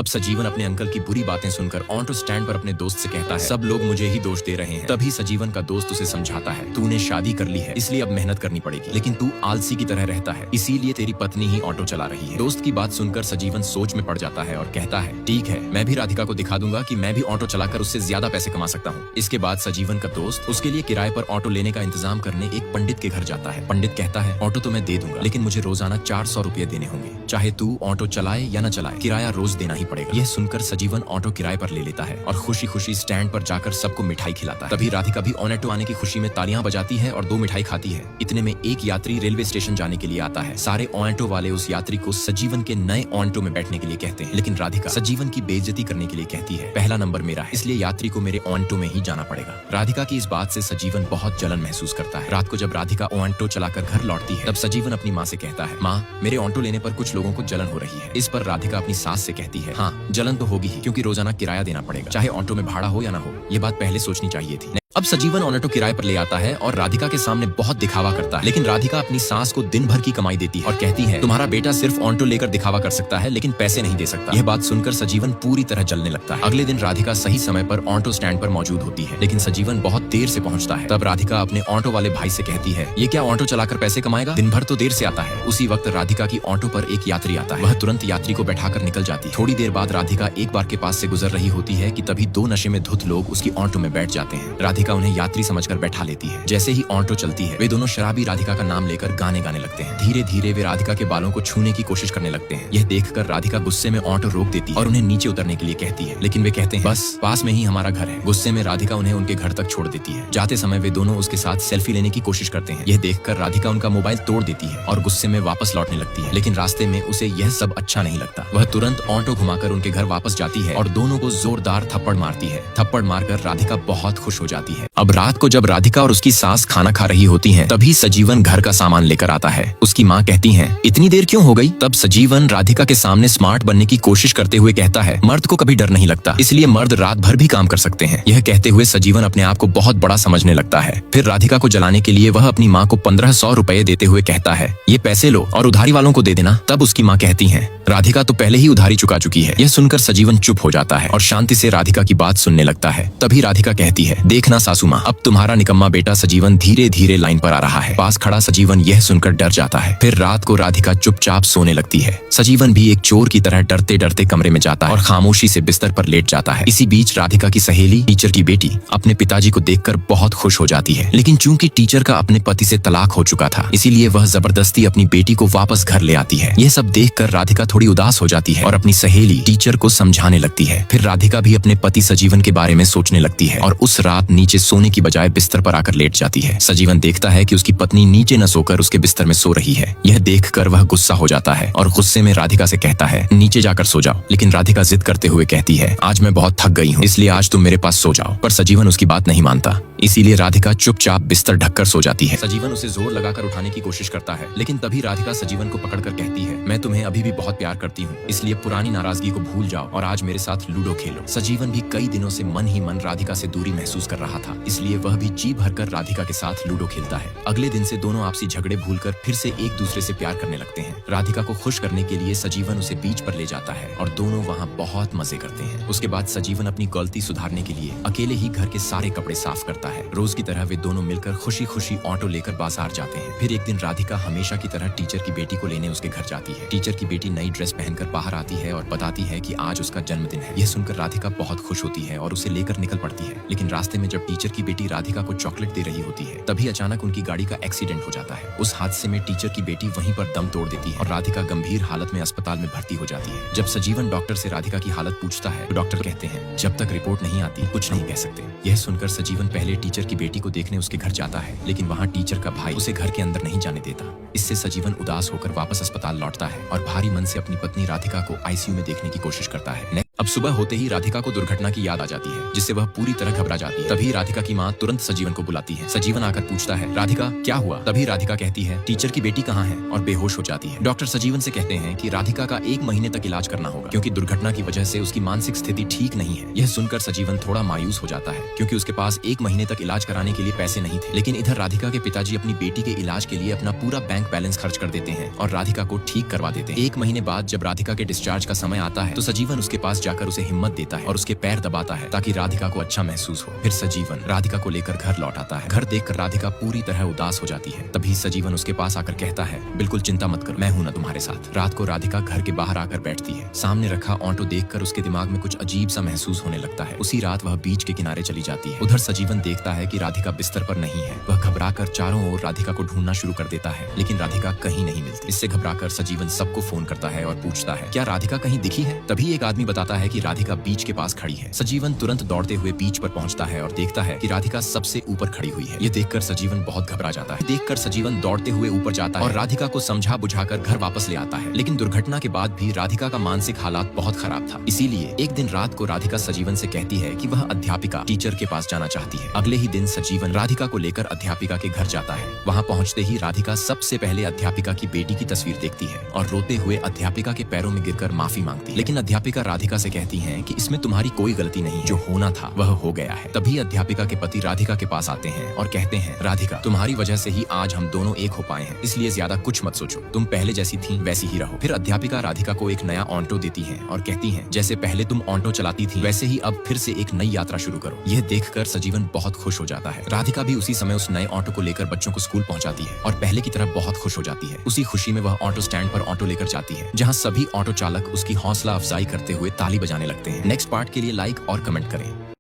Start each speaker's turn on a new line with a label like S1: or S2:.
S1: अब सजीवन अपने अंकल की बुरी बातें सुनकर ऑटो स्टैंड पर अपने दोस्त से कहता है, सब लोग मुझे ही दोष दे रहे हैं। तभी सजीवन का दोस्त उसे समझाता है, तूने शादी कर ली है इसलिए अब मेहनत करनी पड़ेगी, लेकिन तू आलसी की तरह रहता है इसीलिए तेरी पत्नी ही ऑटो चला रही है। दोस्त की बात सुनकर सजीवन सोच में पड़ जाता है और कहता है, ठीक है, मैं भी राधिका को दिखा दूंगा कि मैं भी ऑटो चलाकर उससे ज्यादा पैसे कमा सकता हूँ। इसके बाद सजीवन का दोस्त उसके लिए किराए पर ऑटो लेने का इंतजाम करने एक पंडित के घर जाता है। पंडित कहता है, ऑटो तो मैं दे दूंगा, लेकिन मुझे रोजाना 400 रुपए देने होंगे, चाहे तू ऑटो चलाए या न चलाए, किराया रोज देना ही पड़ेगा। यह सुनकर सजीवन ऑटो किराए पर ले लेता है और खुशी खुशी स्टैंड पर जाकर सबको मिठाई खिलाता है। तभी राधिका भी ऑटो आने की खुशी में तालियां बजाती है और 2 मिठाई खाती है। इतने में एक यात्री रेलवे स्टेशन जाने के लिए आता है। सारे ऑटो वाले उस यात्री को सजीवन के नए ऑटो में बैठने के लिए कहते हैं, लेकिन राधिका सजीवन की बेइज्जती करने के लिए कहती है, पहला नंबर मेरा है, इसलिए यात्री को मेरे ऑटो में ही जाना पड़ेगा। राधिका की इस बात से सजीवन बहुत जलन महसूस करता है। रात को जब राधिका ऑटो चलाकर घर लौटती है तब सजीवन अपनी माँ से कहता है, माँ, मेरे ऑटो लेने पर कुछ लोगों को जलन हो रही है। इस पर राधिका अपनी सास से कहती है, हाँ, जलन तो होगी ही, क्योंकि रोजाना किराया देना पड़ेगा, चाहे ऑटो में भाड़ा हो या ना हो। ये बात पहले सोचनी चाहिए थी। अब सजीवन ऑटो किराए पर ले आता है और राधिका के सामने बहुत दिखावा करता है, लेकिन राधिका अपनी सास को दिन भर की कमाई देती है और कहती है, तुम्हारा बेटा सिर्फ ऑटो लेकर दिखावा कर सकता है लेकिन पैसे नहीं दे सकता। यह बात सुनकर सजीवन पूरी तरह जलने लगता है। अगले दिन राधिका सही समय पर ऑटो स्टैंड पर मौजूद होती है, लेकिन सजीवन बहुत देर से पहुंचता है। तब राधिका अपने ऑटो वाले भाई से कहती है, ये क्या ऑटो चलाकर पैसे कमाएगा, दिन भर तो देर से आता है। उसी वक्त राधिका की ऑटो पर एक यात्री आता है। वह तुरंत यात्री को बैठाकर निकल जाती है। थोड़ी देर बाद राधिका एक बार के पास से गुजर रही होती है कि तभी 2 नशे में धुत लोग उसकी ऑटो में बैठ जाते हैं। राधिका उन्हें यात्री कर बैठा लेती है। जैसे ही ऑटो चलती है वे दोनों शराबी राधिका का नाम लेकर गाने गाने लगते हैं। धीरे धीरे वे राधिका के बालों को छूने की कोशिश करने लगते हैं। यह देखकर राधिका गुस्से में ऑटो रोक देती है और उन्हें नीचे उतरने के लिए कहती है, लेकिन वे कहते हैं, बस पास में ही हमारा घर है। गुस्से में राधिका उन्हें उनके घर तक छोड़ देती है। जाते समय वे दोनों उसके साथ सेल्फी लेने की कोशिश करते हैं। यह देखकर राधिका उनका मोबाइल तोड़ देती है और गुस्से में वापस लौटने लगती है, लेकिन रास्ते में उसे यह सब अच्छा नहीं लगता। वह तुरंत ऑटो घुमाकर उनके घर वापस जाती है और दोनों को जोरदार थप्पड़ मारती है। थप्पड़ मारकर राधिका बहुत खुश हो जाती है। अब रात को जब राधिका और उसकी सास खाना खा रही होती हैं, तभी सजीवन घर का सामान लेकर आता है। उसकी माँ कहती हैं, इतनी देर क्यों हो गई? तब सजीवन राधिका के सामने स्मार्ट बनने की कोशिश करते हुए कहता है, मर्द को कभी डर नहीं लगता, इसलिए मर्द रात भर भी काम कर सकते हैं। यह कहते हुए सजीवन अपने आप को बहुत बड़ा समझने लगता है। फिर राधिका को जलाने के लिए वह अपनी माँ को 1500 रुपए देते हुए कहता है, ये पैसे लो और उधारी वालों को दे देना। तब उसकी माँ कहती है, राधिका तो पहले ही उधारी चुका चुकी है। यह सुनकर सजीवन चुप हो जाता है और शांति से राधिका की बात सुनने लगता है। तभी राधिका कहती है, देखना सासू माँ, अब तुम्हारा निकम्मा बेटा सजीवन धीरे धीरे लाइन पर आ रहा है। पास खड़ा सजीवन यह सुनकर डर जाता है। फिर रात को राधिका चुपचाप सोने लगती है। सजीवन भी एक चोर की तरह डरते डरते कमरे में जाता है और खामोशी से बिस्तर पर लेट जाता है। इसी बीच राधिका की सहेली टीचर की बेटी अपने पिताजी को देखकर बहुत खुश हो जाती है, लेकिन चूंकि टीचर का अपने पति से तलाक हो चुका था, इसीलिए वह जबरदस्ती अपनी बेटी को वापस घर ले आती है। यह सब देखकर राधिका थोड़ी उदास हो जाती है और अपनी सहेली टीचर को समझाने लगती है। फिर राधिका भी अपने पति सजीवन के बारे में सोचने लगती है और उस रात नीचे सोने की बजाय बिस्तर पर आकर लेट जाती है। सजीवन देखता है कि उसकी पत्नी नीचे न सोकर उसके बिस्तर में सो रही है। यह देखकर वह गुस्सा हो जाता है और गुस्से में राधिका से कहता है, नीचे जाकर सो जाओ। लेकिन राधिका जिद करते हुए कहती है, आज मैं बहुत थक गई हूँ, इसलिए आज तुम मेरे पास सो जाओ। पर सजीवन उसकी बात नहीं मानता, इसीलिए राधिका चुपचाप बिस्तर ढककर सो जाती है। सजीवन उसे जोर लगाकर उठाने की कोशिश करता है, लेकिन तभी राधिका सजीवन को पकड़कर कहती है, मैं तुम्हें अभी भी बहुत प्यार करती हूँ, इसलिए पुरानी नाराजगी को भूल जाओ और आज मेरे साथ लूडो खेलो। सजीवन भी कई दिनों से मन ही मन राधिका से दूरी महसूस कर रहा था, इसलिए वह भी जी भरकर राधिका के साथ लूडो खेलता है। अगले दिन से दोनों आपसी झगड़े भूलकर फिर से एक दूसरे से प्यार करने लगते हैं। राधिका को खुश करने के लिए सजीवन उसे बीच पर ले जाता है और दोनों वहाँ बहुत मजे करते हैं। उसके बाद सजीवन अपनी गलती सुधारने के लिए अकेले ही घर के सारे कपड़े साफ करता है। रोज की तरह वे दोनों मिलकर खुशी खुशी ऑटो लेकर बाजार जाते हैं। फिर एक दिन राधिका हमेशा की तरह टीचर की बेटी को लेने उसके घर जाती है। टीचर की बेटी नई ड्रेस पहनकर बाहर आती है और बताती है कि आज उसका जन्मदिन है। यह सुनकर राधिका बहुत खुश होती है और उसे लेकर निकल पड़ती है, लेकिन रास्ते में जब टीचर की बेटी राधिका को चॉकलेट दे रही होती है, तभी अचानक उनकी गाड़ी का एक्सीडेंट हो जाता है। उस हादसे में टीचर की बेटी वहीं पर दम तोड़ देती है और राधिका गंभीर हालत में अस्पताल में भर्ती हो जाती है। जब सजीवन डॉक्टर से राधिका की हालत पूछता है तो डॉक्टर कहते हैं, जब तक रिपोर्ट नहीं आती कुछ नहीं कह सकते। यह सुनकर सजीवन पहले टीचर की बेटी को देखने उसके घर जाता है, लेकिन वहाँ टीचर का भाई उसे घर के अंदर नहीं जाने देता। इससे सजीवन उदास होकर वापस अस्पताल लौटता है और भारी मन से अपनी पत्नी राधिका को आईसीयू में देखने की कोशिश करता है। अब सुबह होते ही राधिका को दुर्घटना की याद आ जाती है, जिससे वह पूरी तरह घबरा जाती है। तभी राधिका की माँ तुरंत सजीवन को बुलाती है। सजीवन आकर पूछता है, राधिका क्या हुआ? तभी राधिका कहती है, टीचर की बेटी कहाँ है, और बेहोश हो जाती है। डॉक्टर सजीवन से कहते हैं कि राधिका का 1 महीने तक इलाज करना होगा, क्योंकि दुर्घटना की वजह से उसकी मानसिक स्थिति ठीक नहीं है। यह सुनकर सजीवन थोड़ा मायूस हो जाता है, क्योंकि उसके पास 1 महीने तक इलाज कराने के लिए पैसे नहीं थे। लेकिन इधर राधिका के पिताजी अपनी बेटी के इलाज के लिए अपना पूरा बैंक बैलेंस खर्च कर देते हैं और राधिका को ठीक करवा देते हैं। 1 महीने बाद जब राधिका के डिस्चार्ज का समय आता है, तो सजीवन उसके पास जाकर उसे हिम्मत देता है और उसके पैर दबाता है ताकि राधिका को अच्छा महसूस हो। फिर सजीवन राधिका को लेकर घर लौट आता है। घर देखकर राधिका पूरी तरह उदास हो जाती है। तभी सजीवन उसके पास आकर कहता है, बिल्कुल चिंता मत करो, मैं हूं ना तुम्हारे साथ। रात को राधिका घर के बाहर आकर बैठती है। सामने रखा ऑटो देखकर उसके दिमाग में कुछ अजीब सा महसूस होने लगता है। उसी रात वह बीच के किनारे चली जाती है। उधर सजीवन देखता है कि राधिका बिस्तर पर नहीं है। वह घबराकर चारों ओर राधिका को ढूंढना शुरू कर देता है, लेकिन राधिका कहीं नहीं मिलती। इससे घबराकर सजीवन सबको फोन करता है और पूछता है, क्या राधिका कहीं दिखी है? तभी एक आदमी बताता है कि राधिका बीच के पास खड़ी है। सजीवन तुरंत दौड़ते हुए बीच पर पहुंचता है और देखता है कि राधिका सबसे ऊपर खड़ी हुई है। ये देखकर सजीवन बहुत घबरा जाता है। देखकर सजीवन दौड़ते हुए ऊपर जाता है और राधिका को समझा बुझाकर घर वापस ले आता है। लेकिन दुर्घटना के बाद भी राधिका का मानसिक हालात बहुत खराब था। इसीलिए एक दिन रात को राधिका सजीवन से कहती है कि वह अध्यापिका टीचर के पास जाना चाहती है। अगले ही दिन सजीवन राधिका को लेकर अध्यापिका के घर जाता है। वहाँ पहुँचते ही राधिका सबसे पहले अध्यापिका की बेटी की तस्वीर देखती है और रोते हुए अध्यापिका के पैरों में गिरकर माफी मांगती है। लेकिन अध्यापिका राधिका से कहती है कि इसमें तुम्हारी कोई गलती नहीं, जो होना था वह हो गया है। तभी अध्यापिका के पति राधिका के पास आते हैं और कहते हैं, राधिका तुम्हारी वजह से ही आज हम दोनों एक हो पाए हैं, इसलिए ज्यादा कुछ मत सोचो, तुम पहले जैसी थी वैसी ही रहो। फिर अध्यापिका राधिका को एक नया ऑटो देती है और कहती है, जैसे पहले तुम ऑटो चलाती थी वैसे ही अब फिर से एक नई यात्रा शुरू करो। यह देखकर सजीवन बहुत खुश हो जाता है। राधिका भी उसी समय उस नए ऑटो को लेकर बच्चों को स्कूल पहुंचाती है और पहले की तरह बहुत खुश हो जाती है। उसी खुशी में वह ऑटो स्टैंड पर ऑटो लेकर जाती है, जहाँ सभी ऑटो चालक उसकी हौसला अफजाई करते हुए ताली बजाने लगते हैं। नेक्स्ट पार्ट के लिए लाइक और कमेंट करें।